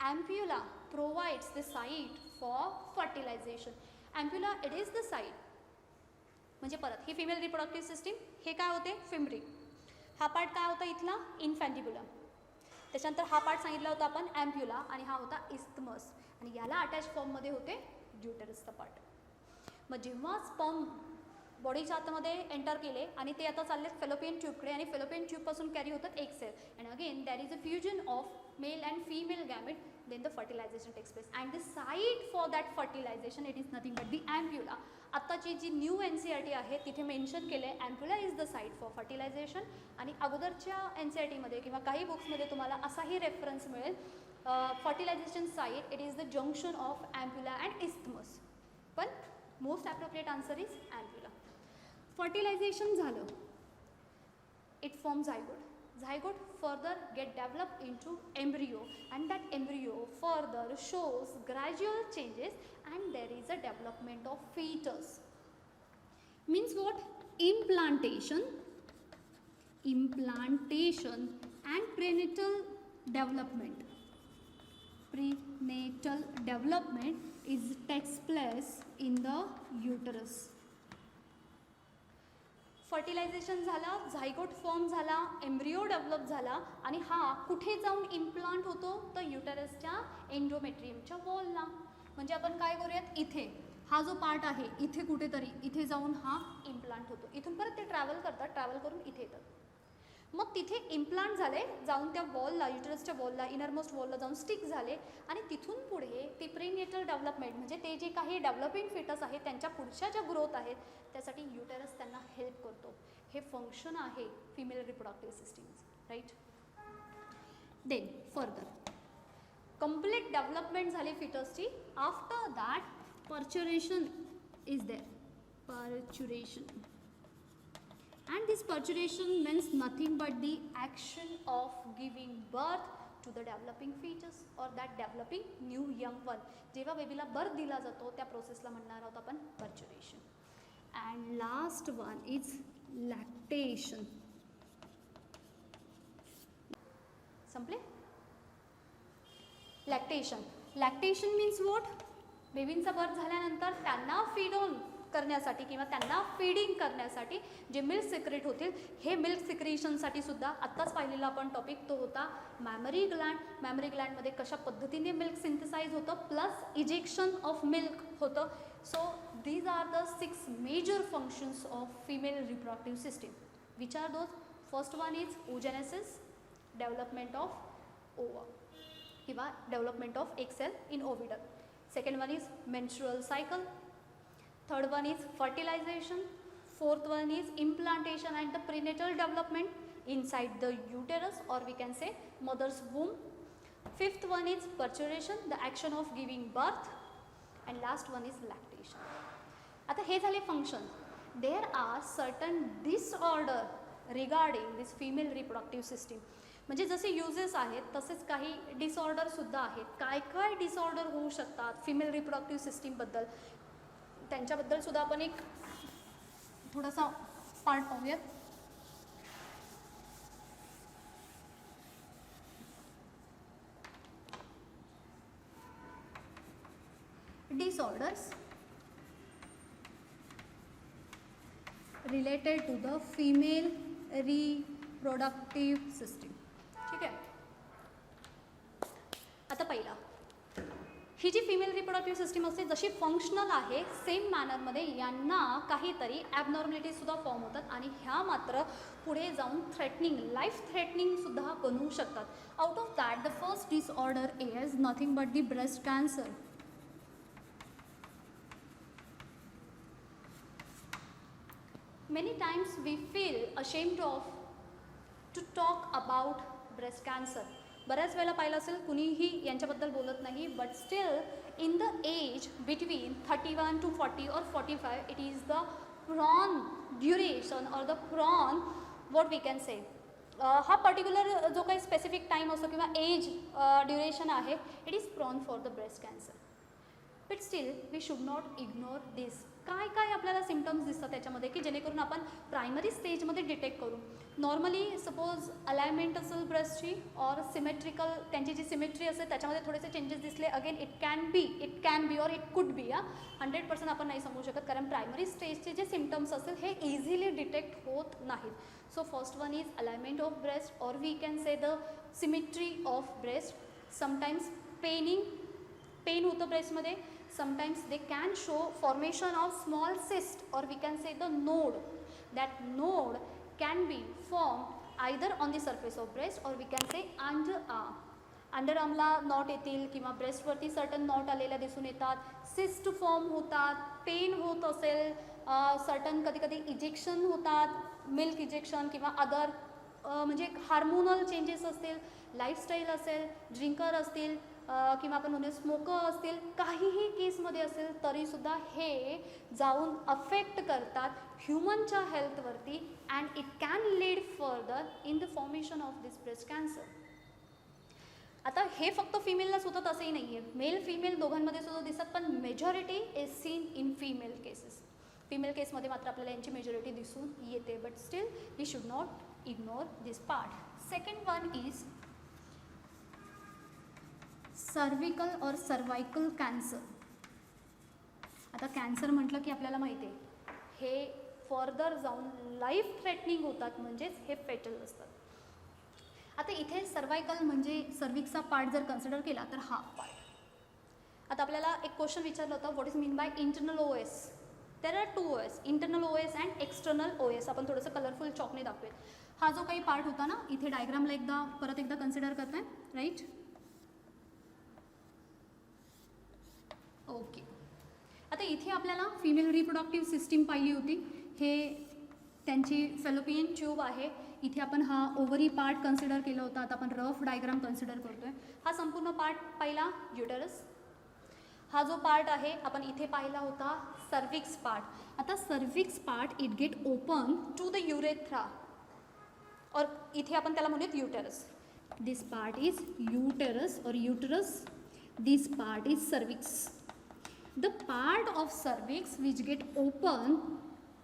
Ampulla provides the site for fertilization. Ampulla, it is the site. म्हणजे परत ही फिमेल रिप्रोडक्टिव्ह सिस्टीम, हे काय होते? फिमरी. हा पार्ट काय होता इथला? इन्फॅन्टिब्युलम. त्याच्यानंतर हा पार्ट सांगितला होता आपण ॲम्प्युला आणि हा होता इस्थमस. आणि याला अटॅच फॉर्ममध्ये होते ड्युटरसचा पार्ट. मग जेव्हा स्पर्म बॉडीच्या आतमध्ये एंटर केले आणि ते आता चालले फेलोपियन ट्यूबकडे आणि फेलोपियन ट्यूबपासून कॅरी होतात एक cell. And again there is a fusion of male and female gamete, then the fertilization takes place. And the site for that fertilization it is nothing but the ampulla. आत्ताची जी new NCERT आहे तिथे mention केलं आहे ampulla is the site for fertilization. आणि अगोदरच्या NCERTमध्ये किंवा काही बुक्समध्ये तुम्हाला असाही रेफरन्स मिळेल, fertilization site it is the junction of ampulla and isthmus. पण most appropriate answer is ampulla. Fertilization झालं, it form zygote. Zygote further get developed into embryo and that embryo further shows gradual changes and there is a development of fetus. Means what? Implantation and prenatal development. Prenatal development is takes place in the uterus. Fertilization झाला, zygote form झाला, embryo develop झाला आणि हा कुठे जाऊन implant होतो? तर युटरसच्या एंडोमेट्रियमच्या वॉलला. म्हणजे आपण काय करूयात, इथे हा जो पार्ट आहे इथे कुठेतरी इथे जाऊन हा इम्प्लांट होतो. इथून परत ते ट्रॅव्हल करतात, ट्रॅव्हल करून इथे येतात. मग तिथे इम्प्लांट झाले, जाऊन त्या वॉलला, युटरसच्या वॉलला, इनरमोस्ट वॉलला जाऊन स्टिक झाले आणि तिथून पुढे ते प्रीनेटल डेव्हलपमेंट म्हणजे ते जे काही डेव्हलपिंग फिटस आहेत त्यांच्या पुढच्या ज्या ग्रोथ आहेत त्यासाठी युटेरस त्यांना हेल्प करतो. हे फंक्शन आहे फिमेल रिप्रोडक्टिव्ह सिस्टीमचं. Right? Then further complete development झाली फिटसची. After that parturition is there. Parturition. And this parturition means nothing but the action of giving birth to the developing fetus or that developing new young one. जेव्हा बेबीला birth दिला जातो त्या प्रोसेसला म्हणणार आहोत आपण parturition. And last one is lactation. संपले. Lactation. Lactation means what? बेबींचा बर्थ झाल्यानंतर त्यांना फीड ऑन करण्यासाठी किंवा त्यांना फीडिंग करण्यासाठी जे मिल्क सिक्रेट होतील, हे मिल्क सिक्रेशनसाठी सुद्धा आत्ताच पाहिलेला आपण टॉपिक तो होता मॅमरी ग्लँड. मॅमरी ग्लँडमध्ये कशा पद्धतीने मिल्क सिंथेसाइज होतं प्लस इजेक्शन ऑफ मिल्क होतं. So these are the 6 major functions of female reproductive system. Which are those? First one is oogenesis, development of ova किंवा development of egg cell in ओव्हिडम. Second one is menstrual cycle. Third one is fertilization. Fourth one is implantation and the prenatal development inside the uterus or we can say mother's womb. Fifth one is parturition, the action of giving birth. And last one is lactation. आता हे झाले function. There are certain disorder regarding this female reproductive system. म्हणजे जसे uses आहेत तसेच काही डिसऑर्डरसुद्धा आहेत. काय काय डिसऑर्डर होऊ शकतात फिमेल रिप्रोडक्टिव्ह सिस्टीमबद्दल, त्यांच्याबद्दल सुद्धा आपण एक थोडासा पार्ट पाहूयात. Disorders related to the female reproductive system. ठीक आहे. आता पहिला, ही जी फिमेल रिप्रोडक्टिव्ह सिस्टीम असते जशी फंक्शनल आहे सेम मॅनरमध्ये यांना काहीतरी ॲबनॉर्मॅलिटीजसुद्धा फॉर्म होतात आणि ह्या मात्र पुढे जाऊन थ्रेटनिंग, लाईफ थ्रेटनिंगसुद्धा बनवू शकतात. Out of that the first disorder is nothing but the breast cancer. Many times we feel ashamed of to talk about breast cancer. बऱ्याच वेळेला पाहिलं असेल कुणीही यांच्याबद्दल बोलत नाही, but still in the age between 31 to 40 or 45 it is the prone duration or the prone what we can say, हा particular जो काही स्पेसिफिक टाईम असतो किंवा एज ड्युरेशन आहे it is prone for the breast cancer. But still we should not ignore this. काय काय आपल्याला symptoms दिसतात त्याच्यामध्ये की जेणेकरून आपण प्रायमरी स्टेजमध्ये डिटेक्ट करू. नॉर्मली सपोज अलाइनमेंट असेल ब्रेस्टची और सिमेट्रिकल त्यांची जी सिमेट्री असेल त्याच्यामध्ये थोडेसे चेंजेस दिसले, अगेन इट कॅन बी और इट कुड बी. 100% आपण नाही सांगू शकत कारण प्रायमरी स्टेजचे जे सिम्टम्स असतील हे इझिली डिटेक्ट होत नाहीत. So first one is alignment of breast or we can say the symmetry of breast. Sometimes pain होतं ब्रेस्टमध्ये. Sometimes they can show formation of small cyst or we can say the node. That node can be formed either on the surface of breast or we can say underarm. अंडरआर्मला knot येतील किंवा ब्रेस्टवरती certain not आलेल्या दिसून येतात, cyst form होतात, pen होत असेल, certain कधी कधी इजेक्शन होतात, मिल्क इजेक्शन किंवा अदर म्हणजे हार्मोनल चेंजेस असतील, लाईफस्टाईल असेल, ड्रिंकर असतील किंवा आपण म्हणूया स्मोकर असतील, काहीही केसमध्ये असेल तरीसुद्धा हे जाऊन अफेक्ट करतात ह्युमनच्या हेल्थवरती and it can lead further in the formation of this breast cancer. आता हे फक्त फिमेललाच होतं असंही नाही आहे, मेल फिमेल दोघांमध्ये सुद्धा दिसतात, पण majority is seen in female cases. Female केसमध्ये मात्र आपल्याला यांची मेजॉरिटी दिसून येते, but still we should not ignore this part. Second one is cervical or cervical cancer. आता कॅन्सर म्हटलं की आपल्याला माहिती आहे हे फर्दर जाऊन लाईफ थ्रेटनिंग होतात, म्हणजेच हे फेटल असतात. आता इथे सर्वायकल म्हणजे सर्विक्सचा पार्ट जर कन्सिडर केला तर हा पार्ट. आता आपल्याला एक क्वेश्चन विचारलं होतं what is mean by internal OS. There are 2 OS, internal OS and external OS. आपण थोडंसं कलरफुल चॉकने दाखवेल. हा जो काही पार्ट होता ना इथे डायग्रामला परत एकदा कन्सिडर करताय, राईट? ओके. आता इथे आपल्याला फिमेल रिप्रोडक्टिव्ह सिस्टीम पाहिली होती. हे त्यांची फेलोपियन ट्यूब आहे. इथे आपण हा ओव्हरी पार्ट कन्सिडर केला होता. आता आपण रफ डायग्राम कन्सिडर करतो आहे. हा संपूर्ण पार्ट पहिला युटरस. हा जो पार्ट आहे आपण इथे पाहिला होता सर्विक्स पार्ट. आता cervix part it get open to the urethra or इथे आपण त्याला म्हणूयात uterus. This part is uterus or uterus. This part is cervix. The part of cervix which get open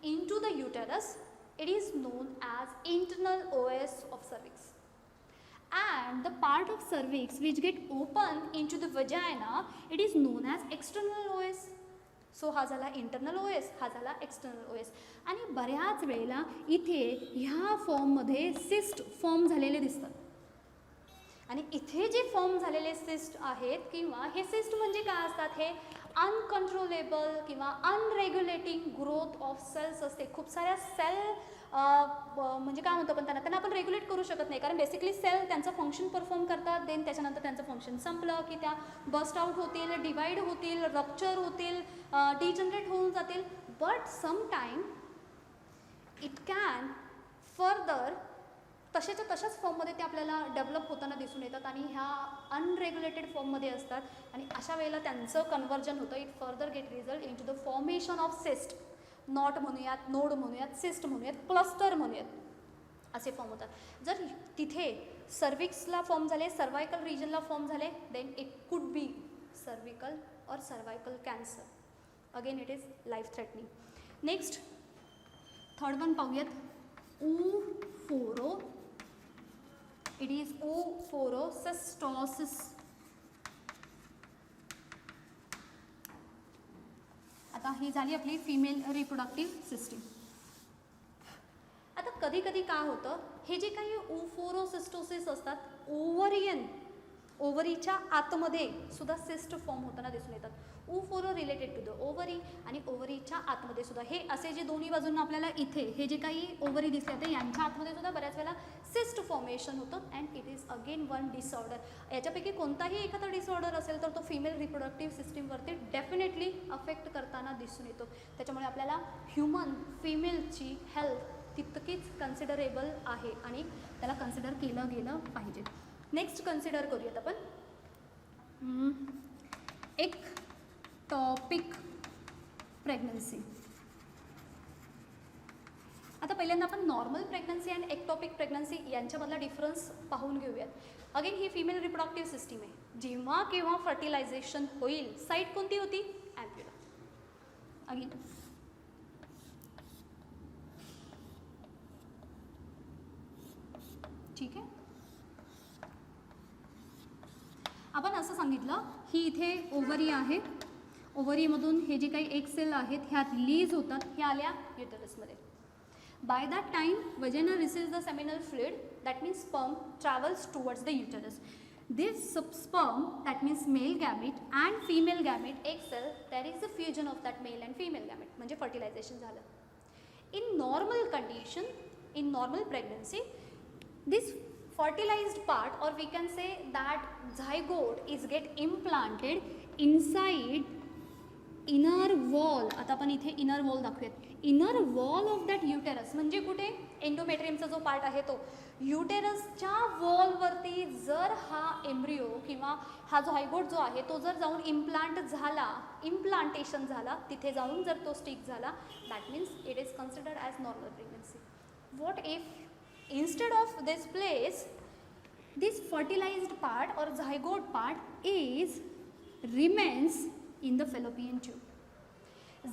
into the uterus, it is known as internal OS of cervix. And the part of cervix which get open into the vagina, it is known as external OS. So हा झाला internal OS, हा झाला external OS. आणि बऱ्याच वेळेला इथे ह्या फॉर्ममध्ये सिस्ट फॉर्म झालेले दिसतात. आणि इथे जे फॉर्म झालेले सिस्ट आहेत किंवा हे सिस्ट म्हणजे काय असतात, हे अनकंट्रोलेबल किंवा अनरेग्युलेटिंग ग्रोथ ऑफ सेल्स असते. खूप साऱ्या सेल म्हणजे काय म्हणतो आपण त्यांना आपण रेग्युलेट करू शकत नाही, कारण बेसिकली सेल त्यांचं फंक्शन परफॉर्म करतात, देन त्याच्यानंतर त्यांचं फंक्शन संपलं की त्या बस्ट आउट होतील, डिवाइड होतील, रप्चर होतील, डिजनरेट होऊन जातील. But sometime it can further तशाच्या तशाच फॉर्ममध्ये ते आपल्याला डेव्हलप होताना दिसून येतात आणि ह्या अनरेग्युलेटेड फॉर्ममध्ये असतात. आणि अशा वेळेला त्यांचं कन्व्हर्जन होतं. It further get result in to the formation of cyst. Knot म्हणूयात, नोड म्हणूयात, सिस्ट म्हणूयात, क्लस्टर म्हणूयात, असे फॉर्म होतात. जर तिथे सर्विक्सला फॉर्म झाले, सर्वायकल रिजनला फॉर्म झाले, then it could be cervical or cervical cancer. Again it is life threatening. Next third one पाहूयात, oophoro. It is oophorocystosis. आता ही झाली आपली फिमेल रिप्रोडक्टिव्ह सिस्टीम. आता कधी कधी काय होतं, हे जे काही oophorocystosis असतात, ओव्हरीच्या आतमध्ये सुद्धा सिस्ट फॉर्म होताना दिसून येतात. oophoro related to the ovary आणि ओव्हरीच्या आतमध्ये सुद्धा हे असे जे दोन्ही बाजूंना आपल्याला इथे हे जे काही ओव्हरी दिसले ते यांच्या आतमध्ये सुद्धा बऱ्याच वेळेला सिस्ट फॉर्मेशन होतं. And it is again one disorder. याच्यापैकी कोणताही एखादा डिसऑर्डर असेल तर तो फिमेल रिप्रोडक्टिव्ह सिस्टीमवरती डेफिनेटली अफेक्ट करताना दिसून येतो. त्याच्यामुळे आपल्याला ह्युमन फिमेलची हेल्थ तितकीच कन्सिडरेबल आहे आणि त्याला कन्सिडर केलं गेलं पाहिजे. नेक्स्ट कन्सिडर करूयात आपण एक्टॉपिक प्रेग्नन्सी. आता पहिल्यांदा आपण नॉर्मल प्रेग्नन्सी आणि एक्टॉपिक प्रेग्नन्सी यांच्यामधला डिफरन्स पाहून घेऊयात. अगेन ही फिमेल रिप्रोडक्टिव्ह सिस्टीम आहे. जेव्हा केव्हा फर्टिलायझेशन होईल, साईट कोणती होती, ॲम्प्युला. अगेन ठीक आहे. आपण असं सांगितलं ही इथे ओव्हरी आहे. ओव्हरीमधून हे जे काही एक सेल आहेत ह्या रिलीज होतात, ह्या आल्या युटरसमध्ये. By that time vagina receives the seminal fluid, that means sperm travels towards the uterus. This sperm, that means male gamete and female gamete, एक cell, that is the fusion of that male and female gamete, म्हणजे fertilization झालं. In normal condition, in normal pregnancy, this fertilized part, or we can say that zygote is get implanted inside inner wall. आता आपण इथे inner wall दाखवूयात. Inner wall of that uterus म्हणजे कुठे, एंडोमेट्रियमचा जो part आहे तो युटेरसच्या वॉलवरती जर हा एम्ब्रिओ किंवा हा झायगोट जो आहे तो जर जाऊन इम्प्लांटेशन झाला, तिथे जाऊन जर तो स्टिक झाला, that means it is considered as normal pregnancy. What if instead of this place, this fertilized part or zygote part remains in the fallopian tube.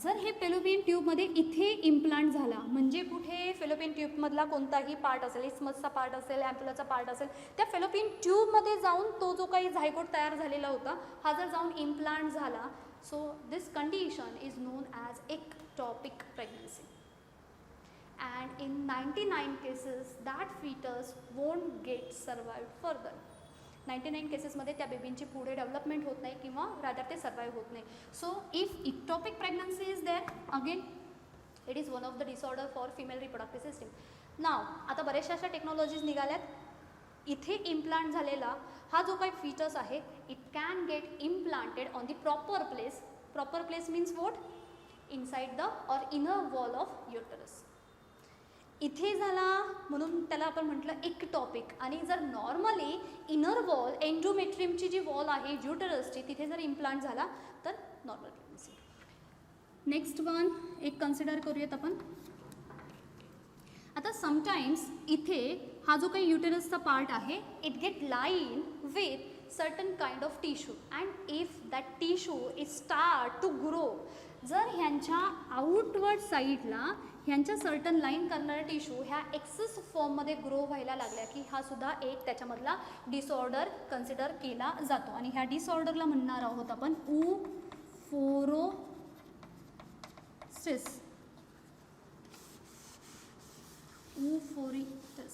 जर हे फेलोपियन ट्यूबमध्ये इथे इम्प्लांट झाला, म्हणजे कुठे फेलोपियन ट्यूबमधला कोणताही पार्ट असेल, इस्मसचा पार्ट असेल, ॲम्प्युलाचा पार्ट असेल, त्या फेलोपियन ट्यूबमध्ये जाऊन तो जो काही झायगोट तयार झालेला होता हा जर जाऊन इम्प्लांट झाला, so this condition is non as ectopic pregnancy. And in 99 cases that fetus won't get survived further. 99 केसेसमध्ये त्या बेबींची पुढे डेव्हलपमेंट होत नाही किंवा रादर ते सर्वाईव्ह होत नाही. So if ectopic pregnancy is there, again it is one of the disorder for female reproductive system. Now आता बऱ्याचशा अशा टेक्नॉलॉजीज निघाल्यात. इथे इम्प्लांट झालेला हा जो काही फीटस आहे, it can get implanted on the proper place. Proper place means what, inside the or inner wall of uterus. इथे झाला म्हणून त्याला आपण म्हटलं एक्टॉपिक. आणि जर नॉर्मली इनर वॉल एंडोमेट्रियमची जी वॉल आहे युटरसची तिथे जर इम्प्लांट झाला तर नॉर्मल प्रेग्नन्सी. नेक्स्ट वन एक कन्सिडर करूयात आपण. आता समटाइम्स इथे हा जो काही युटेरसचा पार्ट आहे it get line with certain kind of tissue and if that tissue is start to grow, जर ह्यांच्या आउटवर्ड साईडला ह्यांच्या सर्टन लाईन करणारा टिश्यू ह्या एक्सेस फॉर्ममध्ये ग्रो व्हायला लागल्या की हा सुद्धा एक त्याच्यामधला डिसऑर्डर कन्सिडर केला जातो. आणि ह्या डिसऑर्डरला म्हणणार आहोत आपण oophorosis. Phoritis.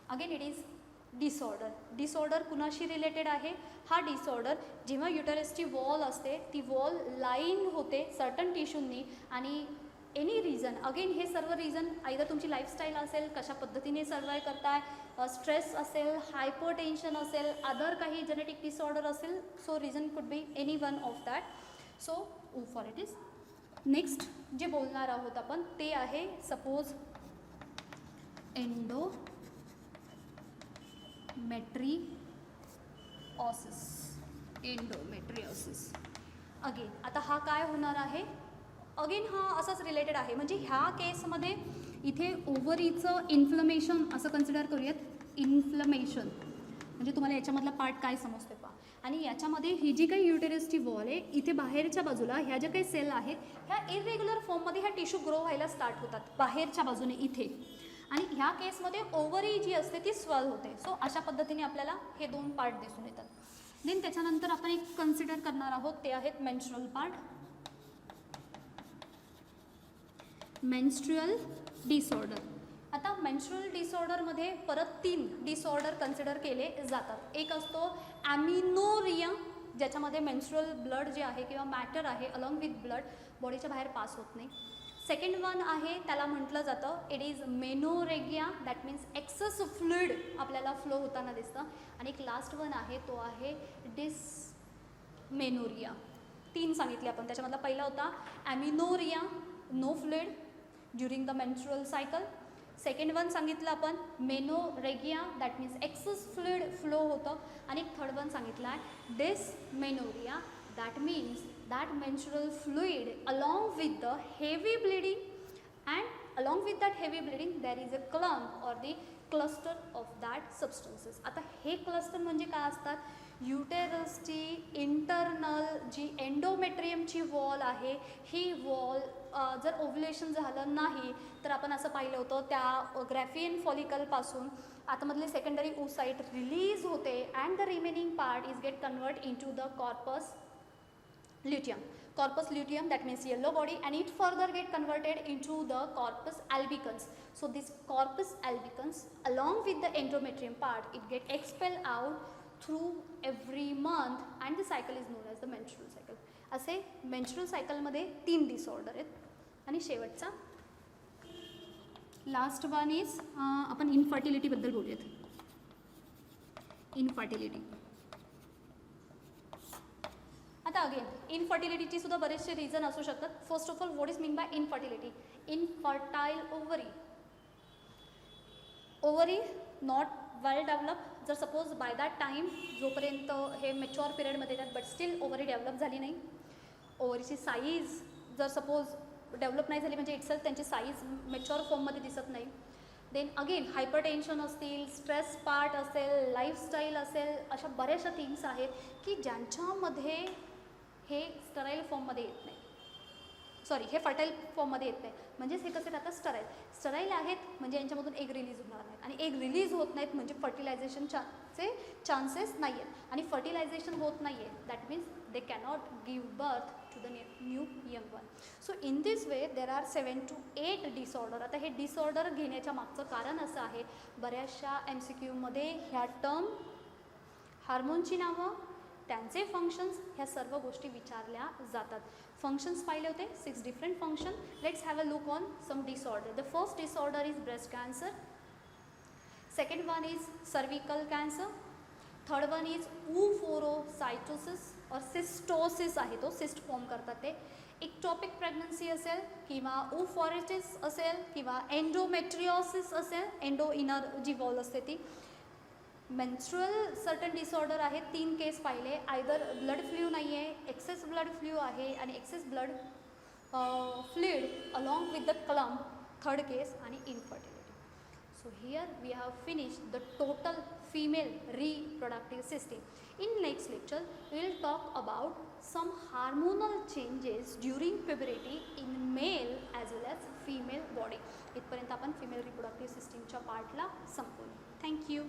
Again it is disorder. Disorder कुणाशी रिलेटेड आहे? हा डिसऑर्डर जेव्हा युटरसची वॉल असते ती वॉल लाईन होते सर्टन टिश्यूंनी आणि एनी रिझन, अगेन हे सर्व रिझन आयदर तुमची लाईफस्टाईल असेल, कशा पद्धतीने सर्वाईव्ह करताय, स्ट्रेस असेल, हायपर टेन्शन असेल, अदर काही जेनेटिक डिसऑर्डर असेल, so reason could be any one of that. So oophoritis. Next जे बोलणार आहोत आपण ते आहे सपोज एंडोमेट्रिओसिस. अगेन आता हा काय होणार आहे? अगेन हा असाच रिलेटेड आहे. म्हणजे ह्या केसमध्ये इथे ओव्हरीचं इन्फ्लमेशन असं कन्सिडर करूयात. इन्फ्लमेशन म्हणजे तुम्हाला याच्यामधला पार्ट काय समजते पहा. आणि याच्यामध्ये ही जी काही युटेरसची वॉल आहे इथे बाहेरच्या बाजूला ह्या ज्या काही सेल आहेत ह्या इरेग्युलर फॉर्ममध्ये ह्या टिश्यू ग्रो व्हायला स्टार्ट होतात बाहेरच्या बाजूने इथे. आणि ह्या केसमध्ये ओव्हरी जी असते ती स्वेल होते. सो अशा पद्धतीने आपल्याला हे दोन पार्ट दिसून येतात. देन त्याच्यानंतर आपण एक कन्सिडर करणार आहोत ते आहेत मेन्स्ट्रुअल पार्ट. Menstrual disorder. आता मेन्स्ट्रुअल डिसऑर्डरमध्ये परत 3 डिसऑर्डर कन्सिडर केले जातात. एक असतो ॲमिनोरिया ज्याच्यामध्ये मेन्स्ट्रुअल ब्लड जे आहे किंवा मॅटर आहे अलॉंग विथ ब्लड बॉडीच्या बाहेर पास होत नाही. सेकंड वन आहे त्याला म्हटलं जातं it is menorrhagia, that means excess fluid आपल्याला फ्लो होताना दिसतं. आणि एक लास्ट वन आहे तो आहे डिसमेनोरिया. 3 सांगितले आपण. त्याच्यामधला पहिला होता amenorrhoea, no fluid during the menstrual cycle. Second one सांगितलं आपण menorrhagia, that means excess fluid flow होतं. आणि एक थर्ड वन सांगितलं आहे dysmenorrhoea, that means that menstrual fluid along with the heavy bleeding, and along with that heavy bleeding there is a clump or the cluster of that substances. आता हे cluster म्हणजे काय असतात? युटेरसची इंटरनल जी एंडोमेट्रियमची wall आहे ही wall जर ovulation झालं नाही तर आपण असं पाहिलं होतं त्या ग्रॅफियन फॉलिकलपासून आतमधले सेकंडरी ओसाइट रिलीज होते and the remaining part is get convert in to the corpus luteum. Corpus luteum, that means yellow body, and it further get converted into the corpus albicans. So this corpus albicans along with the endometrium part it get expelled out through every month and the cycle is known as the menstrual cycle. असे menstrual cycle मध्ये 3 disorder आहेत. आणि शेवटचा last one is आपण infertility बद्दल बोलूयात. Infertility. आता again इनफर्टिलिटीची सुद्धा बरेचसे रिझन असू शकतात. First of all what is mean by infertility? Infertile ovary. Ovary not well develop. जर सपोज बाय दॅट टाईम जोपर्यंत हे मॅच्युअर पिरियडमध्ये येतात बट स्टील ओव्हरी डेव्हलप झाली नाही. ओव्हरीची साईज जर सपोज डेव्हलप नाही झाली म्हणजे इटसेल्फ त्यांची साईज मॅच्युअर फॉर्ममध्ये दिसत नाही. देन अगेन हायपर टेन्शन असतील, स्ट्रेस पार्ट असेल, लाईफस्टाईल असेल, अशा बऱ्याचशा थिंग्स आहेत की ज्यांच्यामध्ये हे स्टराईल फॉर्ममध्ये येत नाही. सॉरी हे फर्टाईल फॉर्ममध्ये येत नाही. म्हणजेच हे कसे राहतात? स्टराईल आहेत म्हणजे यांच्यामधून एग रिलीज होणार नाहीत आणि एग रिलीज होत नाहीत म्हणजे फर्टिलायझेशनचे चान्सेस नाही आहेत. आणि फर्टिलायझेशन होत नाही आहे that means they cannot give birth to the new young one. So in this way there are 7 to 8 disorder. आता हे डिसऑर्डर घेण्याच्या मागचं कारण असं आहे बऱ्याचशा MCQमध्ये ह्या टर्म, हार्मोनची नावं, त्यांचे फंक्शन्स ह्या सर्व गोष्टी विचारल्या जातात. फंक्शन्स पाहिले होते 6 different function. Let's have a look on some disorder. The first disorder is breast cancer. Second one is cervical cancer. Third one is oophorocytosis or cystosis आहे तो सिस्ट फॉर्म करतात ते. इक्टॉपिक प्रेग्नन्सी असेल किंवा ओफॉरेटिस असेल किंवा एंडोमेट्रिओसिस असेल, endo inner जी wall असते ती. मेन्स्ट्रुअल सर्टन डिसऑर्डर आहे, 3 केस पाहिले. आयदर ब्लड फ्लू नाही आहे, एक्सेस ब्लड फ्लू आहे आणि excess blood fluid along with the clump, third case, आणि infertility. So here we have finished the total female reproductive system. In next lecture we will talk about some hormonal changes during puberty in male as well as female body. इथपर्यंत आपण female reproductive system च्या पार्टला संपवू. Thank you.